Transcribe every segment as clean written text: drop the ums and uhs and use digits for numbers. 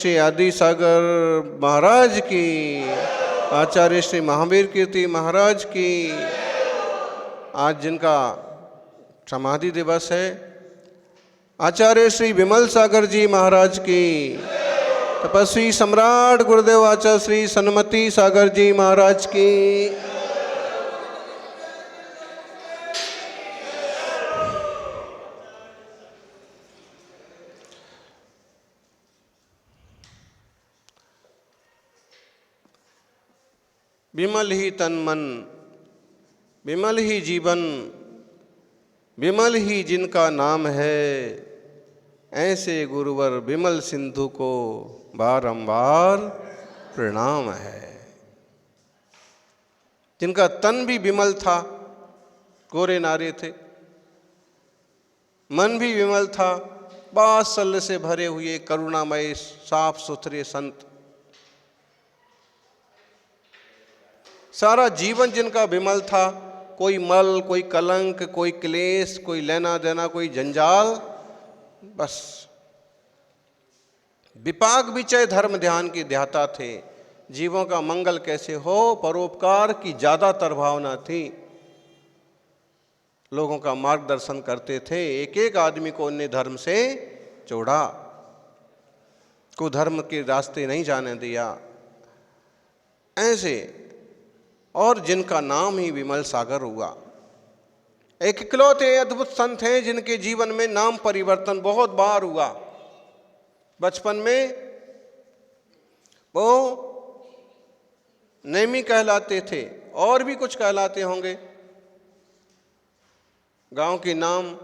श्री आदि सागर महाराज की, आचार्य श्री महावीर कीर्ति महाराज की। आज जिनका समाधि दिवस है, आचार्य श्री विमल सागर जी महाराज की, तपस्वी सम्राट गुरुदेव आचार्य श्री सन्मति सागर जी महाराज की। विमल ही तन मन, विमल ही जीवन, विमल ही जिनका नाम है, ऐसे गुरुवर विमल सिंधु को बारंबार प्रणाम है। जिनका तन भी विमल था, गोरे नारे थे, मन भी विमल था, वात्सल्य से भरे हुए करुणामय साफ सुथरे संत। सारा जीवन जिनका विमल था, कोई मल, कोई कलंक, कोई क्लेश, कोई लेना देना, कोई जंजाल, बस विपाक विचय धर्म ध्यान की ध्याता थे। जीवों का मंगल कैसे हो, परोपकार की ज्यादातर भावना थी। लोगों का मार्गदर्शन करते थे, एक एक आदमी को उन्हें धर्म से जोड़ा, कुधर्म के रास्ते नहीं जाने दिया। ऐसे और जिनका नाम ही विमल सागर हुआ। एक इकलौते अद्भुत संत हैं जिनके जीवन में नाम परिवर्तन बहुत बार हुआ। बचपन में वो नेमी कहलाते थे, और भी कुछ कहलाते होंगे, गांव के नाम,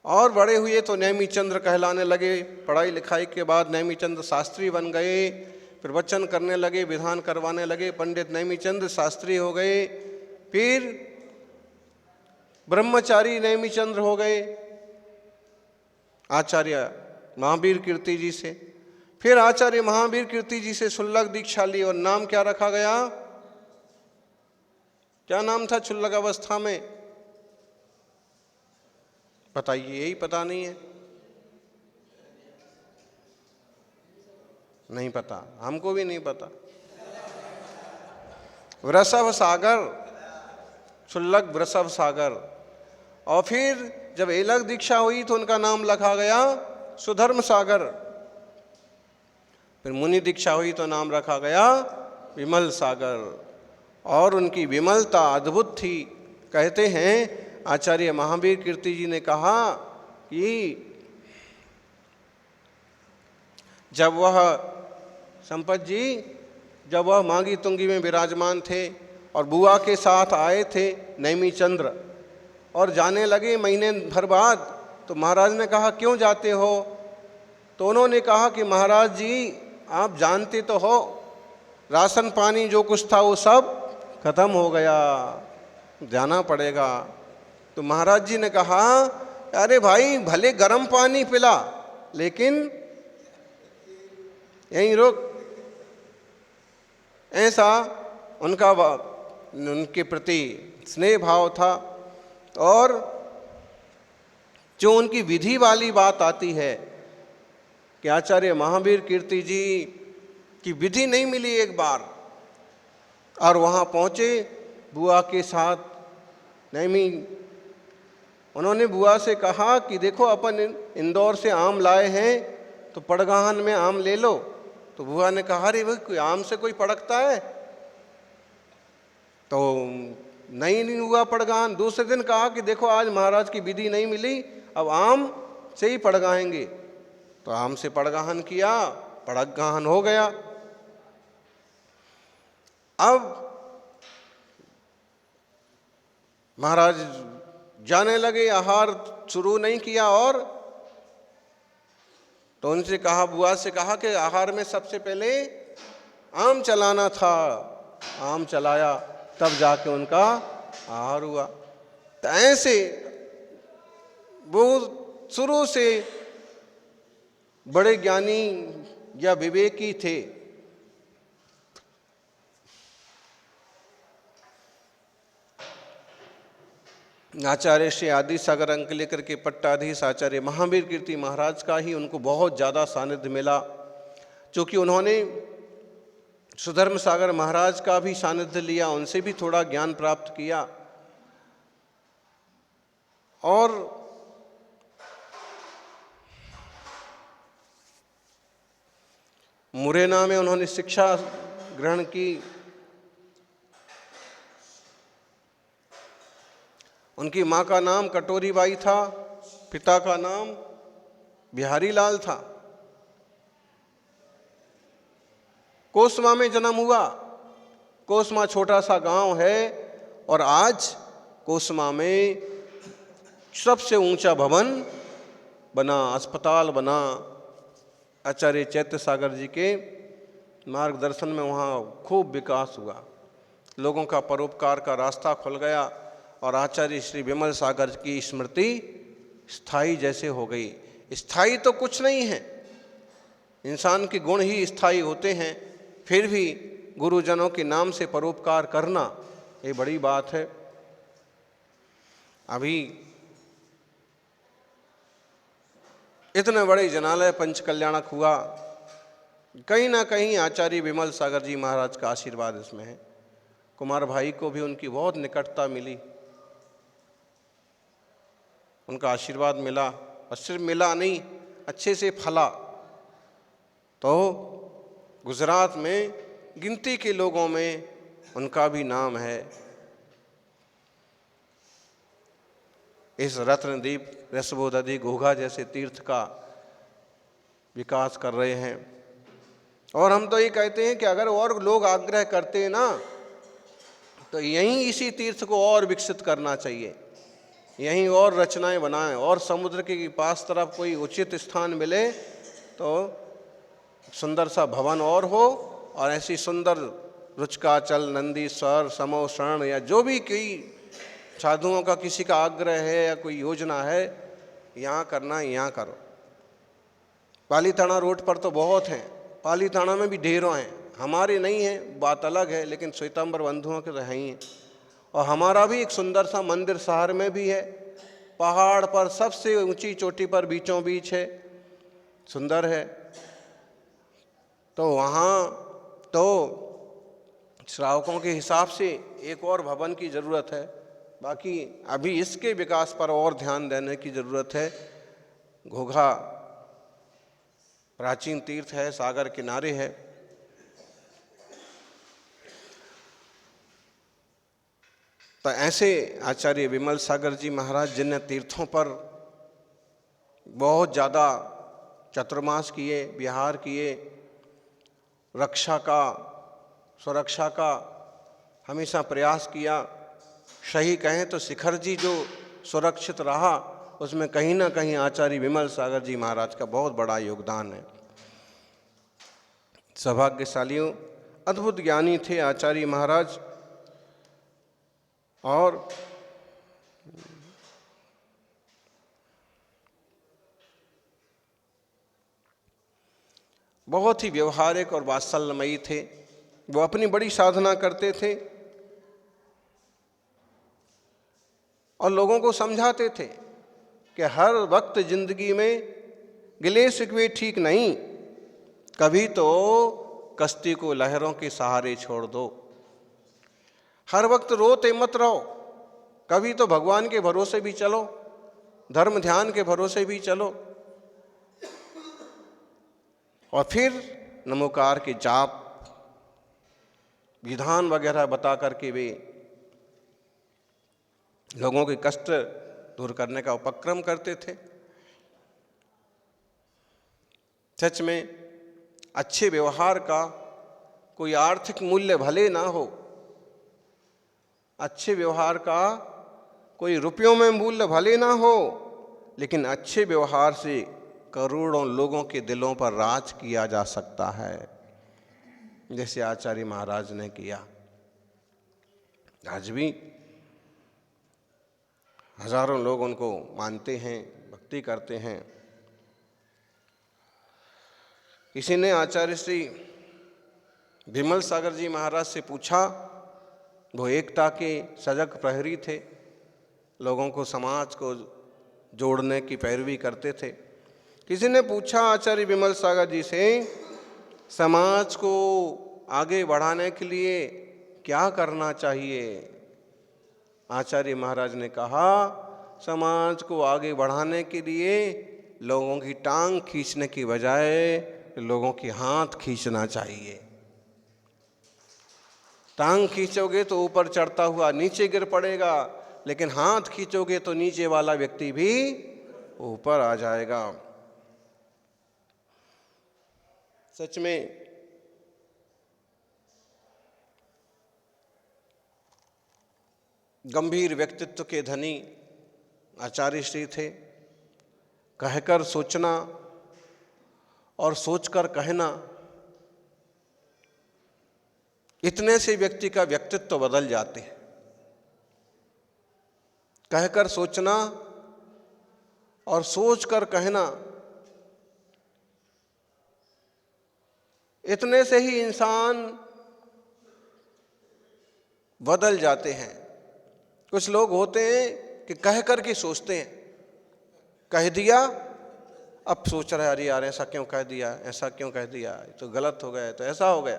और बड़े हुए तो नेमी चंद्र कहलाने लगे। पढ़ाई लिखाई के बाद नेमी चंद्र शास्त्री बन गए, फिर वचन करने लगे, विधान करवाने लगे, पंडित नेमीचंद्र शास्त्री हो गए। फिर ब्रह्मचारी नेमीचंद्र हो गए आचार्य महावीर कीर्ति जी से। फिर आचार्य महावीर कीर्ति जी से शुल्लक दीक्षा ली, और नाम क्या रखा गया? क्या नाम था शुल्लक अवस्था में? बताइए, यही पता नहीं है? नहीं पता, हमको भी नहीं पता। वृषभ सागर, शुल्लक वृषभ सागर। और फिर जब एलक दीक्षा हुई तो उनका नाम रखा गया सुधर्म सागर। फिर मुनि दीक्षा हुई तो नाम रखा गया विमल सागर। और उनकी विमलता अद्भुत थी। कहते हैं आचार्य महावीर कीर्ति जी ने कहा कि जब वह संपत जी, जब वह मांगी तुंगी में विराजमान थे और बुआ के साथ आए थे नेमी चंद्र, और जाने लगे महीने भर बाद, तो महाराज ने कहा क्यों जाते हो? तो उन्होंने कहा कि महाराज जी आप जानते तो हो, राशन पानी जो कुछ था वो सब खत्म हो गया, जाना पड़ेगा। तो महाराज जी ने कहा अरे भाई भले गर्म पानी पिला, लेकिन यहीं रुक। ऐसा उनके प्रति स्नेह भाव था। और जो उनकी विधि वाली बात आती है कि आचार्य महावीर कीर्ति जी की विधि नहीं मिली एक बार, और वहाँ पहुँचे बुआ के साथ नेमी। उन्होंने बुआ से कहा कि देखो अपन इंदौर से आम लाए हैं, तो पड़गाहन में आम ले लो। तो बुआ ने कहा अरे भाई कोई आम से कोई पड़कता है? तो नहीं हुआ पड़गाहन। दूसरे दिन कहा कि देखो आज महाराज की विधि नहीं मिली, अब आम से ही पड़गाहेंगे। तो आम से पड़गाहन किया, पड़गाहन हो गया। अब महाराज जाने लगे, आहार शुरू नहीं किया, और तो उनसे कहा, बुआ से कहा कि आहार में सबसे पहले आम चलाना था। आम चलाया, तब जाके उनका आहार हुआ। तो ऐसे वो शुरू से बड़े ज्ञानी या विवेकी थे। आचार्य श्री आदि सागर अंक लेकर के पट्टाधीश आचार्य महावीर कीर्ति महाराज का ही उनको बहुत ज़्यादा सानिध्य मिला, चूँकि उन्होंने सुधर्म सागर महाराज का भी सानिध्य लिया, उनसे भी थोड़ा ज्ञान प्राप्त किया। और मुरैना में उन्होंने शिक्षा ग्रहण की। उनकी माँ का नाम कटोरी बाई था, पिता का नाम बिहारी लाल था। कोसमा में जन्म हुआ। कोसमा छोटा सा गांव है और आज कोसमा में सबसे ऊंचा भवन बना, अस्पताल बना। आचार्य चैत्य सागर जी के मार्गदर्शन में वहाँ खूब विकास हुआ, लोगों का परोपकार का रास्ता खुल गया और आचार्य श्री विमल सागर की स्मृति स्थायी जैसे हो गई। स्थायी तो कुछ नहीं है, इंसान के गुण ही स्थायी होते हैं, फिर भी गुरुजनों के नाम से परोपकार करना ये बड़ी बात है। अभी इतने बड़े जनालय पंचकल्याणक हुआ, कहीं ना कहीं आचार्य विमल सागर जी महाराज का आशीर्वाद इसमें है। कुमार भाई को भी उनकी बहुत निकटता मिली, उनका आशीर्वाद मिला, और सिर्फ मिला नहीं, अच्छे से फला। तो गुजरात में गिनती के लोगों में उनका भी नाम है। इस रत्नदीप, रसबोदधि, घोघा जैसे तीर्थ का विकास कर रहे हैं। और हम तो ये कहते हैं कि अगर और लोग आग्रह करते ना, तो यहीं इसी तीर्थ को और विकसित करना चाहिए, यहीं और रचनाएं बनाएं, और समुद्र के पास तरफ कोई उचित स्थान मिले तो सुंदर सा भवन और हो, और ऐसी सुंदर रुचकाचल, नंदीश्वर, समो शरण, या जो भी कोई साधुओं का किसी का आग्रह है या कोई योजना है, यहाँ करना यहाँ करो। पालीताना रोड पर तो बहुत हैं, पालीताना में भी ढेरों हैं, हमारे नहीं हैं बात अलग है, लेकिन श्वेतांबर बंधुओं के तो हैं ही हैं। और हमारा भी एक सुंदर सा मंदिर शहर में भी है, पहाड़ पर सबसे ऊंची चोटी पर बीचों बीच है, सुंदर है। तो वहाँ तो श्रावकों के हिसाब से एक और भवन की ज़रूरत है, बाकी अभी इसके विकास पर और ध्यान देने की ज़रूरत है। घोघा प्राचीन तीर्थ है, सागर किनारे है। तो ऐसे आचार्य विमल सागर जी महाराज, जिन तीर्थों पर बहुत ज़्यादा चतुर्मास किए, विहार किए, रक्षा का, सुरक्षा का हमेशा प्रयास किया। सही कहें तो शिखर जी जो सुरक्षित रहा, उसमें कहीं ना कहीं आचार्य विमल सागर जी महाराज का बहुत बड़ा योगदान है। सौभाग्यशालियों, अद्भुत ज्ञानी थे आचार्य महाराज, और बहुत ही व्यवहारिक और वात्सल्यमयी थे। वो अपनी बड़ी साधना करते थे और लोगों को समझाते थे कि हर वक्त जिंदगी में गिले शिकवे ठीक नहीं, कभी तो कश्ती को लहरों के सहारे छोड़ दो। हर वक्त रोते मत रहो, कभी तो भगवान के भरोसे भी चलो, धर्म ध्यान के भरोसे भी चलो। और फिर नमोकार के जाप, विधान वगैरह बता करके वे लोगों के कष्ट दूर करने का उपक्रम करते थे। सच में अच्छे व्यवहार का कोई आर्थिक मूल्य भले ना हो, अच्छे व्यवहार का कोई रुपयों में मूल्य भले ना हो, लेकिन अच्छे व्यवहार से करोड़ों लोगों के दिलों पर राज किया जा सकता है, जैसे आचार्य महाराज ने किया। आज भी हजारों लोग उनको मानते हैं, भक्ति करते हैं। किसी ने आचार्य श्री विमल सागर जी महाराज से पूछा, वो एकता के सजग प्रहरी थे, लोगों को, समाज को जोड़ने की पैरवी करते थे। किसी ने पूछा आचार्य विमल सागर जी से, समाज को आगे बढ़ाने के लिए क्या करना चाहिए? आचार्य महाराज ने कहा, समाज को आगे बढ़ाने के लिए लोगों की टांग खींचने की बजाय लोगों की हाथ खींचना चाहिए। टांग खींचोगे तो ऊपर चढ़ता हुआ नीचे गिर पड़ेगा, लेकिन हाथ खींचोगे तो नीचे वाला व्यक्ति भी ऊपर आ जाएगा। सच में गंभीर व्यक्तित्व के धनी आचार्य श्री थे। कहकर सोचना और सोचकर कहना, इतने से व्यक्ति का व्यक्तित्व बदल जाते हैं। कहकर सोचना और सोचकर कहना, इतने से ही इंसान बदल जाते हैं। कुछ लोग होते हैं कि कह कर के सोचते हैं, कह दिया, अब सोच रहे अरे यार ऐसा क्यों कह दिया, ऐसा क्यों कह दिया, तो गलत हो गया, तो ऐसा हो गया।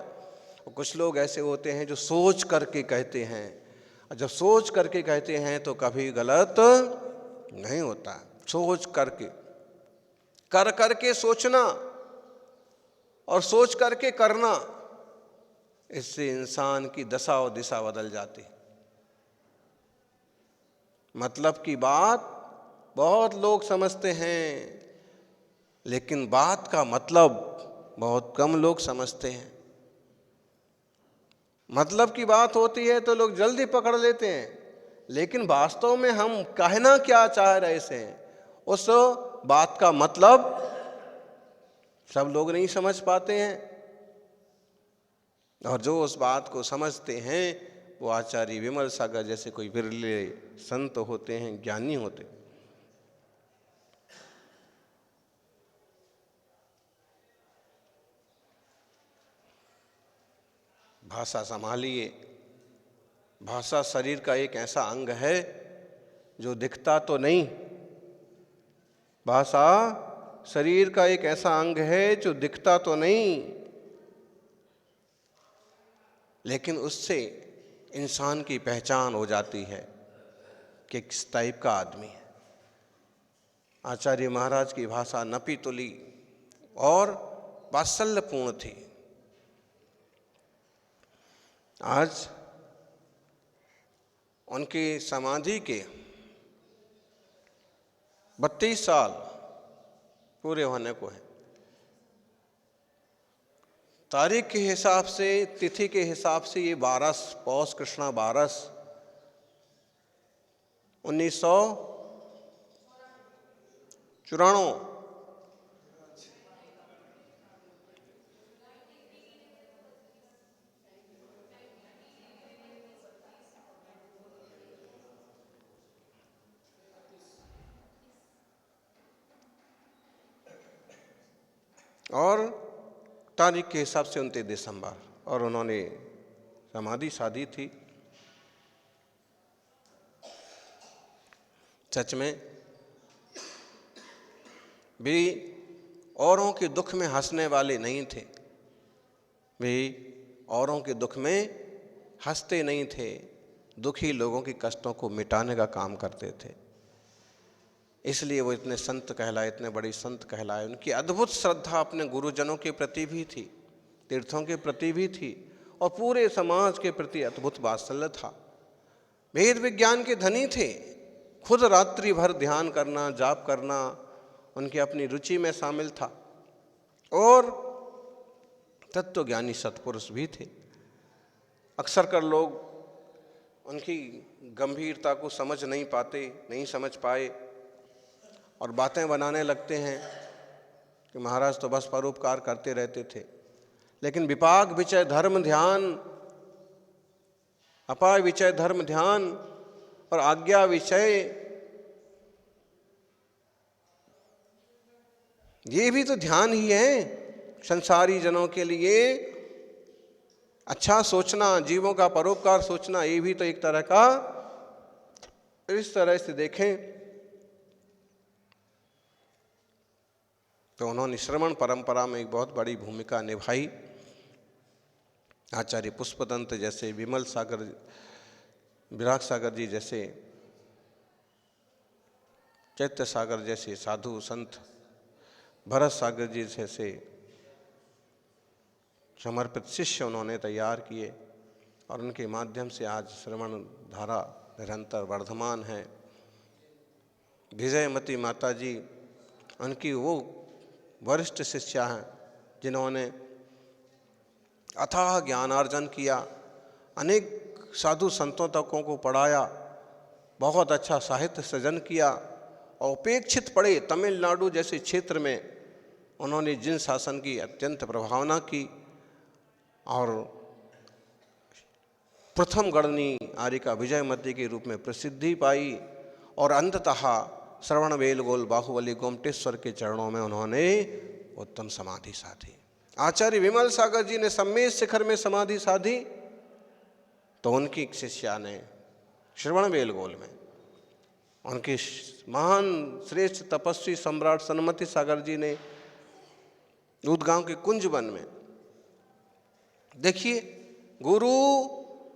और कुछ लोग ऐसे होते हैं जो सोच करके कहते हैं, और जब सोच करके कहते हैं तो कभी गलत नहीं होता। सोच करके, कर करके सोचना और सोच करके करना, इससे इंसान की दशा और दिशा बदल जाती। मतलब की बात बहुत लोग समझते हैं, लेकिन बात का मतलब बहुत कम लोग समझते हैं। मतलब की बात होती है तो लोग जल्दी पकड़ लेते हैं, लेकिन वास्तव में हम कहना क्या चाह रहे हैं, उस बात का मतलब सब लोग नहीं समझ पाते हैं। और जो उस बात को समझते हैं वो आचार्य विमल सागर जैसे कोई बिरले संत होते हैं, ज्ञानी होते हैं। भाषा संभालिए। भाषा शरीर का एक ऐसा अंग है जो दिखता तो नहीं। भाषा शरीर का एक ऐसा अंग है जो दिखता तो नहीं, लेकिन उससे इंसान की पहचान हो जाती है कि किस टाइप का आदमी है। आचार्य महाराज की भाषा नपी तुली और वात्सल्यपूर्ण थी। आज उनकी समाधि के 32 साल पूरे होने को है। तारीख के हिसाब से, तिथि के हिसाब से ये 12 पौष कृष्णा 12 1994 और तारीख के हिसाब से 29 दिसंबर, और उन्होंने समाधि साधी थी। सच में भी औरों के दुख में हंसने वाले नहीं थे, वे औरों के दुख में हंसते नहीं थे, दुखी लोगों के कष्टों को मिटाने का काम करते थे। इसलिए वो इतने संत कहलाए, इतने बड़े संत कहलाए। उनकी अद्भुत श्रद्धा अपने गुरुजनों के प्रति भी थी, तीर्थों के प्रति भी थी, और पूरे समाज के प्रति अद्भुत वात्सल्य था। वेद विज्ञान के धनी थे। खुद रात्रि भर ध्यान करना, जाप करना उनकी अपनी रुचि में शामिल था, और तत्वज्ञानी सत्पुरुष भी थे। अक्सर कर लोग उनकी गंभीरता को समझ नहीं पाते, नहीं समझ पाए, और बातें बनाने लगते हैं कि महाराज तो बस परोपकार करते रहते थे। लेकिन विपाक विचय धर्म ध्यान, अपाय विचय धर्म ध्यान और आज्ञा विषय, ये भी तो ध्यान ही है संसारी जनों के लिए। अच्छा सोचना, जीवों का परोपकार सोचना, ये भी तो एक तरह का इस तरह से देखें तो उन्होंने श्रवण परंपरा में एक बहुत बड़ी भूमिका निभाई। आचार्य पुष्पदंत जैसे, विमल सागर, विराग सागर जी जैसे, चैत्य सागर जैसे साधु संत, भरत सागर जी जैसे समर्पित शिष्य उन्होंने तैयार किए और उनके माध्यम से आज श्रवण धारा निरंतर वर्धमान है। विजयमती माता जी उनकी वो वरिष्ठ शिष्या हैं जिन्होंने अथाह ज्ञानार्जन किया, अनेक साधु संतों तकों को पढ़ाया, बहुत अच्छा साहित्य सृजन किया और उपेक्षित पड़े तमिलनाडु जैसे क्षेत्र में उन्होंने जिन शासन की अत्यंत प्रभावना की और प्रथम गणनी आर्यिका विजयमती के रूप में प्रसिद्धि पाई और अंततः श्रवण बेलगोल बाहुबली गोमटेश्वर के चरणों में उन्होंने उत्तम समाधि साधी। आचार्य विमल सागर जी ने सम्मेश शिखर में समाधि साधी तो उनकी एक शिष्या ने श्रवण बेलगोल में, उनके महान श्रेष्ठ तपस्वी सम्राट सन्मति सागर जी ने दूधगांव के कुंजवन में। देखिए, गुरु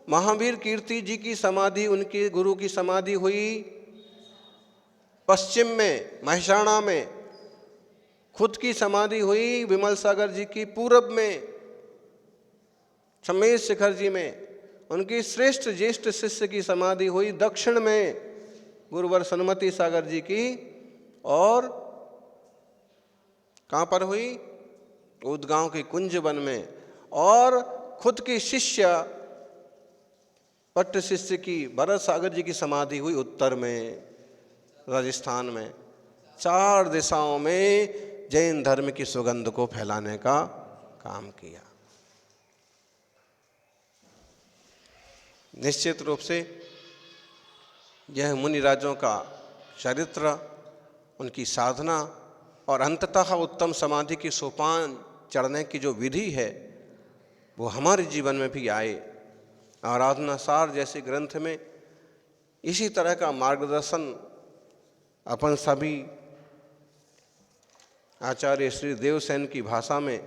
महावीर कीर्ति जी की समाधि, उनके गुरु की समाधि हुई पश्चिम में महसाणा में, खुद की समाधि हुई विमल सागर जी की पूरब में सम्मेश शिखर जी में, उनकी श्रेष्ठ ज्येष्ठ शिष्य की समाधि हुई दक्षिण में गुरुवर सन्मति सागर जी की, और कहाँ पर हुई? दूधगांव के कुंजवन में। और खुद की शिष्य पट्ट शिष्य की भरत सागर जी की समाधि हुई उत्तर में राजस्थान में। 4 दिशाओं में जैन धर्म की सुगंध को फैलाने का काम किया। निश्चित रूप से यह मुनिराजों का चरित्र, उनकी साधना और अंततः उत्तम समाधि की सोपान चढ़ने की जो विधि है वो हमारे जीवन में भी आए। आराधना सार जैसे ग्रंथ में इसी तरह का मार्गदर्शन अपन सभी आचार्य श्री देवसेन की भाषा में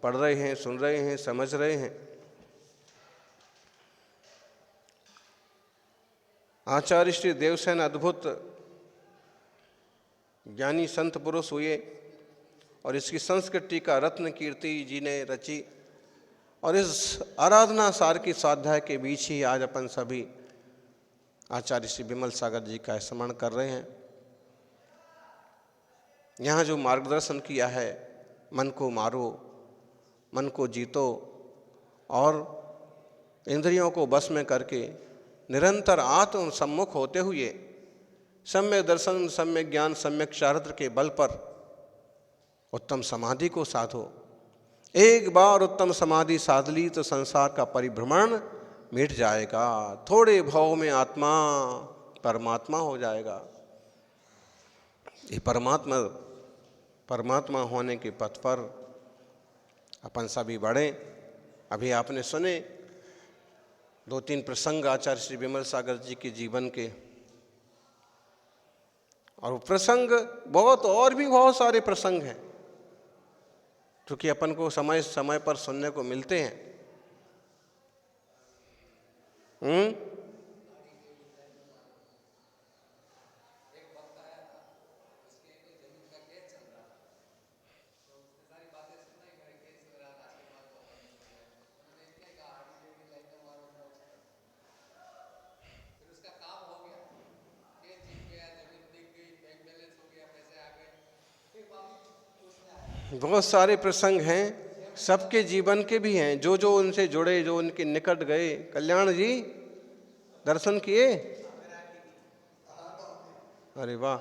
पढ़ रहे हैं, सुन रहे हैं, समझ रहे हैं। आचार्य श्री देवसेन अद्भुत ज्ञानी संत पुरुष हुए और इसकी संस्कृति का रत्न कीर्ति जी ने रची। और इस आराधना सार की स्वाध्याय के बीच ही आज अपन सभी आचार्य श्री विमल सागर जी का स्मरण कर रहे हैं। यहाँ जो मार्गदर्शन किया है, मन को मारो, मन को जीतो और इंद्रियों को बस में करके निरंतर आत्म सम्मुख होते हुए सम्यक दर्शन, सम्यक ज्ञान, सम्यक चारित्र के बल पर उत्तम समाधि को साधो। एक बार उत्तम समाधि साध ली तो संसार का परिभ्रमण मिट जाएगा, थोड़े भाव में आत्मा परमात्मा हो जाएगा। ये परमात्मा होने के पथ पर अपन सभी बढ़े। अभी आपने सुने 2-3 प्रसंग आचार्य श्री विमल सागर जी के जीवन के, और प्रसंग बहुत और भी बहुत सारे प्रसंग हैं क्योंकि अपन को समय समय पर सुनने को मिलते हैं। बहुत सारे प्रसंग हैं, सबके जीवन के भी हैं, जो जो उनसे जुड़े, जो उनके निकट गए। कल्याण जी दर्शन किए? अरे वाह!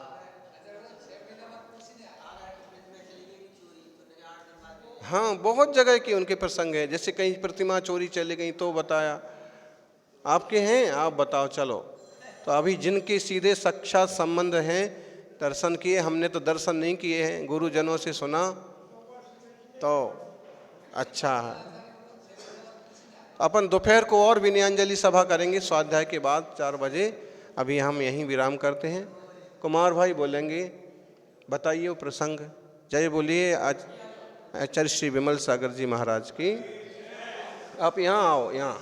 हाँ, बहुत जगह के उनके प्रसंग हैं। जैसे कहीं प्रतिमा चोरी चली गई तो बताया। आपके हैं? आप बताओ। चलो, तो अभी जिनके सीधे साक्षात संबंध हैं, दर्शन किए, हमने तो दर्शन नहीं किए हैं, गुरुजनों से सुना तो अच्छा है। अपन दोपहर को और विनयांजलि सभा करेंगे स्वाध्याय के बाद 4 बजे। अभी हम यहीं विराम करते हैं। कुमार भाई बोलेंगे, बताइए वो प्रसंग। जय बोलिए आचार्य श्री विमल सागर जी महाराज की। आप यहाँ आओ, यहाँ